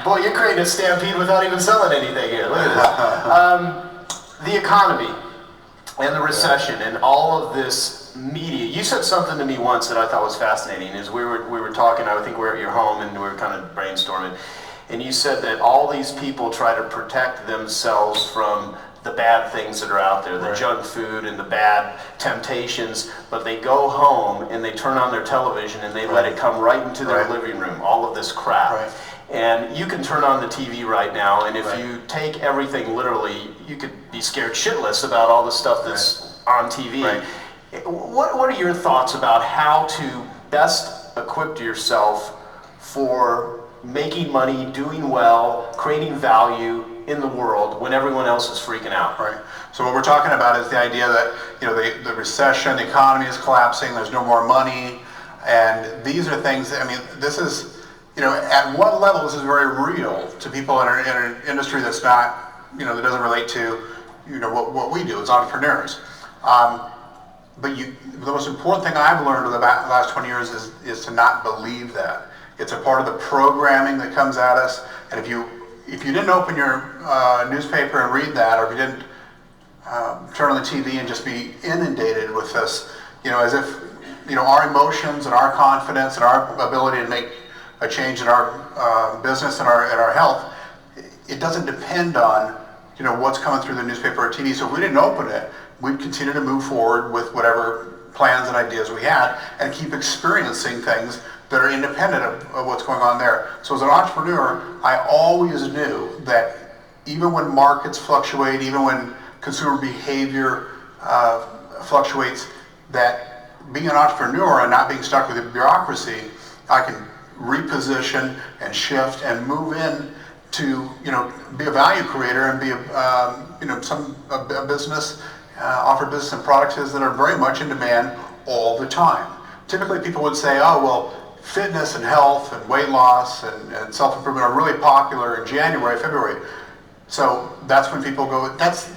Boy, you're creating a stampede without even selling anything here. Look at this. The economy and the recession and all of this media. You said something to me once that I thought was fascinating. Is we were talking. I think we were at your home and we were kind of brainstorming, and you said that all these people try to protect themselves from the bad things that are out there, the junk food and the bad temptations, but they go home and they turn on their television and they let it come right into their living room, all of this crap. And you can turn on the TV right now, and if you take everything literally, you could be scared shitless about all the stuff that's on TV. What are your thoughts about how to best equip yourself for making money, doing well, creating value in the world when everyone else is freaking out? So what we're talking about is the idea that the recession, the economy is collapsing, there's no more money, and these are things that, this is, at one level this is very real to people in an industry that's not, that doesn't relate to, what we do as entrepreneurs. But the most important thing I've learned over the last 20 years is to not believe that. It's a part of the programming that comes at us, and if you didn't open your newspaper and read that, or if you didn't turn on the TV and just be inundated with this, as if our emotions and our confidence and our ability to make a change in our business and our health, it doesn't depend on what's coming through the newspaper or TV. So if we didn't open it, we'd continue to move forward with whatever plans and ideas we had and keep experiencing things that are independent of what's going on there. So as an entrepreneur, I always knew that even when markets fluctuate, even when consumer behavior fluctuates, that being an entrepreneur and not being stuck with the bureaucracy, I can reposition and shift and move in to be a value creator and be a business, offer business and products that are very much in demand all the time. Typically people would say, oh well, fitness and health and weight loss and self-improvement are really popular in January, February. So that's when people go, that's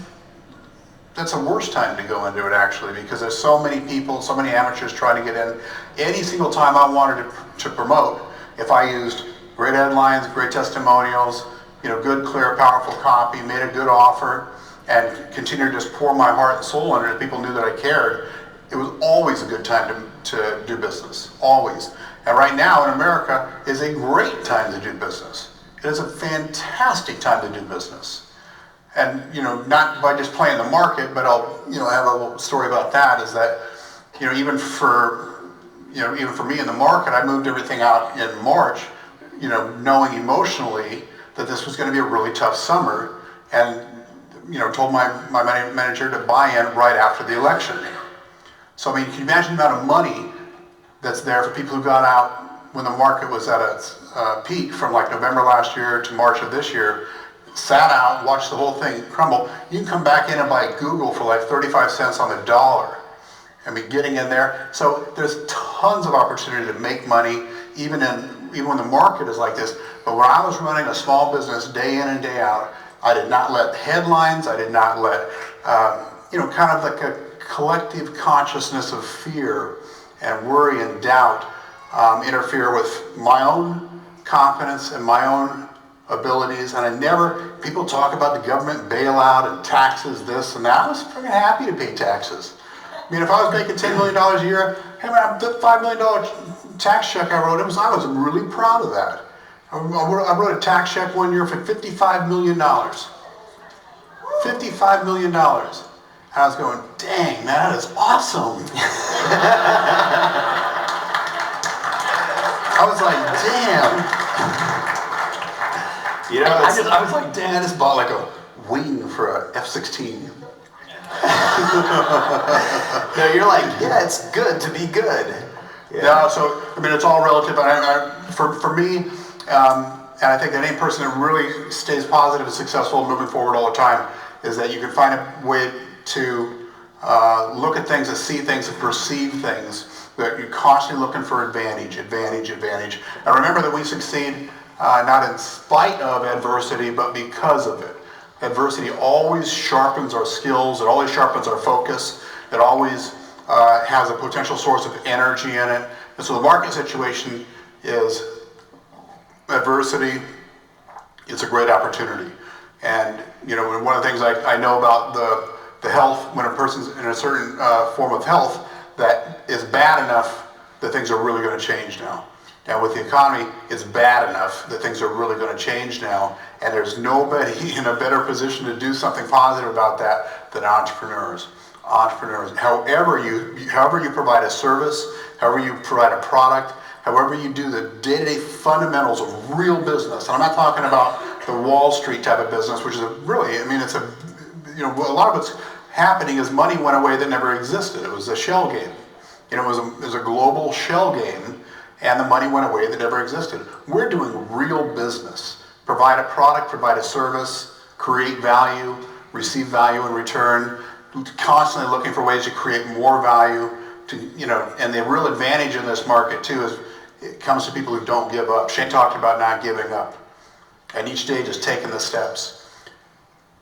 the worst time to go into it actually, because there's so many people, so many amateurs trying to get in. Any single time I wanted to promote, if I used great headlines, great testimonials, good, clear, powerful copy, made a good offer, and continued to just pour my heart and soul into it, people knew that I cared, it was always a good time to do business, always. And right now in America is a great time to do business. It is a fantastic time to do business. And not by just playing the market, but I'll have a little story about that, is that even for me in the market, I moved everything out in March, knowing emotionally that this was going to be a really tough summer, and told my manager to buy in right after the election. So can you imagine the amount of money that's there for people who got out when the market was at its peak from like November last year to March of this year, sat out, watched the whole thing crumble. You can come back in and buy Google for like 35 cents on the dollar. Getting in there. So there's tons of opportunity to make money, even when the market is like this. But when I was running a small business day in and day out, I did not let headlines, I did not let, kind of like a collective consciousness of fear and worry and doubt interfere with my own confidence and my own abilities. And people talk about the government bailout and taxes, this and that. I was freaking happy to pay taxes. If I was making $10 million a year, hey man, the $5 million tax check I wrote, I was really proud of that. I wrote a tax check one year for $55 million. $55 million. And I was going, dang, man, that is awesome. I was like, damn. I was like, damn, I just bought like a wing for an F-16. No, you're like, yeah, it's good to be good. Yeah. No, so it's all relative. For me, and I think that any person that really stays positive and successful moving forward all the time is that you can find a way to look at things and see things and perceive things, that you're constantly looking for advantage. And remember that we succeed not in spite of adversity, but because of it. Adversity always sharpens our skills, it always sharpens our focus, it always has a potential source of energy in it. And so the market situation is adversity, It's a great opportunity. And, you know, one of the things I know about the health, when a person's in a certain form of health that is bad enough that things are really going to change now. And with the economy, it's bad enough that things are really going to change now. And there's nobody in a better position to do something positive about that than entrepreneurs. Entrepreneurs. However you provide a service, however you provide a product, however you do the day-to-day fundamentals of real business. And I'm not talking about the Wall Street type of business, which is really, I mean, it's a, you know, a lot of what's happening is money went away that never existed. It was a shell game. You know, it was a global shell game, and the money went away that never existed. We're doing real business. Provide a product, provide a service, create value, receive value in return, constantly looking for ways to create more value. To, you know, and the real advantage in this market too is it comes to people who don't give up. Shane talked about not giving up, and each day just taking the steps.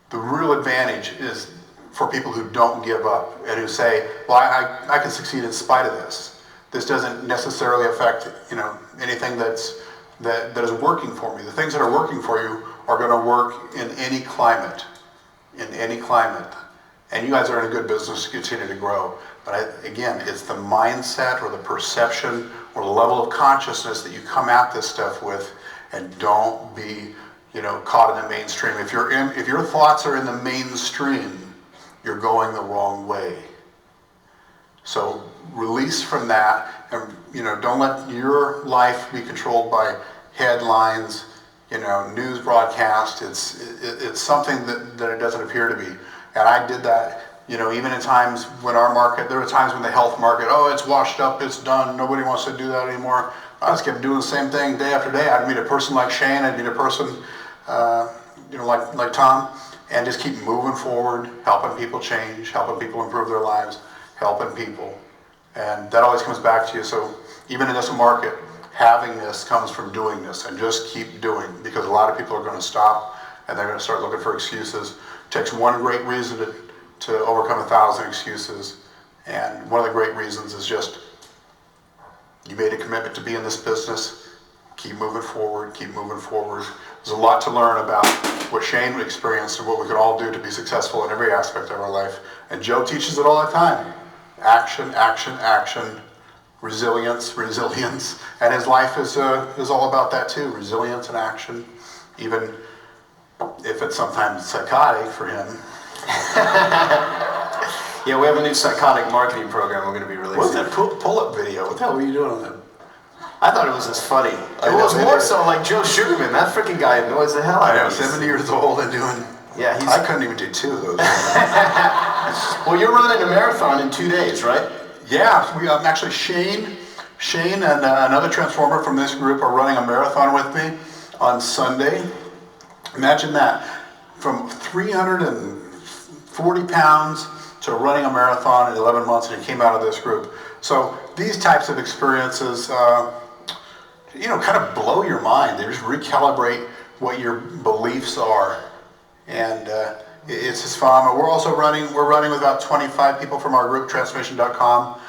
The real advantage is for people who don't give up and who say, well, I can succeed in spite of this. This doesn't necessarily affect, you know, anything that is working for me. The things that are working for you are going to work in any climate, And you guys are in a good business to continue to grow. But again, it's the mindset or the perception or the level of consciousness that you come at this stuff with, and don't be, you know, caught in the mainstream. If your thoughts are in the mainstream, you're going the wrong way. So release from that, and, you know, don't let your life be controlled by headlines, you know, news broadcast. It's something that it doesn't appear to be. And I did that, you know, even in times when there were times when the health market, oh, it's washed up, it's done, nobody wants to do that anymore. I just kept doing the same thing day after day. I'd meet a person like Shane, I'd meet a person, you know, like Tom, and just keep moving forward, helping people change, helping people improve their lives, helping people. And that always comes back to you. So even in this market, having this comes from doing this, and just keep doing, because a lot of people are going to stop and they're going to start looking for excuses. It takes one great reason to overcome 1,000 excuses. And one of the great reasons is just you made a commitment to be in this business. Keep moving forward, keep moving forward. There's a lot to learn about what Shane experienced and what we can all do to be successful in every aspect of our life. And Joe teaches it all the time. Action, action, action. Resilience, resilience. And his life is all about that too. Resilience and action. Even if it's sometimes psychotic for him. Yeah, we have a new psychotic marketing program we're going to be releasing. What's that pull-up video? What the hell were you doing on that? I thought it was just funny. It was more so like Joe Sugarman. That freaking guy annoys the hell out of me. 70 years old and doing... Yeah, I couldn't even do 2 of those. Well, you're running a marathon in 2 days, right? Yeah, we actually Shane and another transformer from this group are running a marathon with me on Sunday. Imagine that, from 340 pounds to running a marathon in 11 months, and it came out of this group. So these types of experiences, you know, kind of blow your mind. They just recalibrate what your beliefs are, and it's just fun. We're running with about 25 people from our group, transformation.com,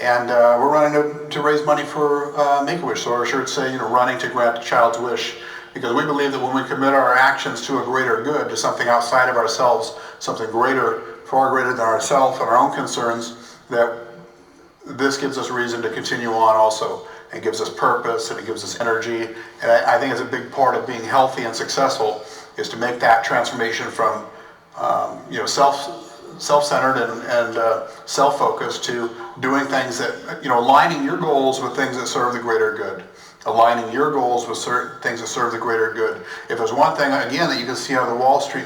and we're running to raise money for Make-A-Wish. So our shirts say, you know, running to grant a child's wish. Because we believe that when we commit our actions to a greater good, to something outside of ourselves, something greater, far greater than ourselves and our own concerns, that this gives us reason to continue on also, and gives us purpose, and it gives us energy. And I think it's a big part of being healthy and successful is to make that transformation from you know, self-centered and self-focused to doing things that, you know, aligning your goals with things that serve the greater good. Aligning your goals with certain things that serve the greater good. If there's one thing, again, that you can see out of the Wall Street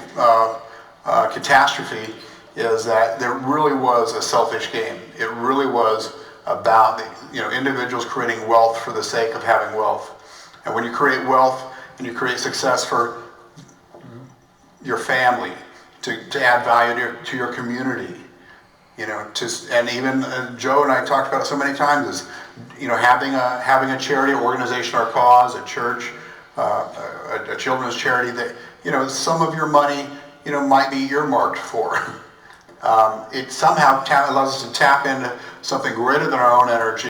catastrophe, is that there really was a selfish game. It really was about individuals creating wealth for the sake of having wealth. And when you create wealth and you create success for your family, to add value to your community, and even Joe and I talked about it so many times, is having a charity organization or cause, a church, a children's charity that some of your money might be earmarked for. It somehow allows us to tap into something greater than our own energy.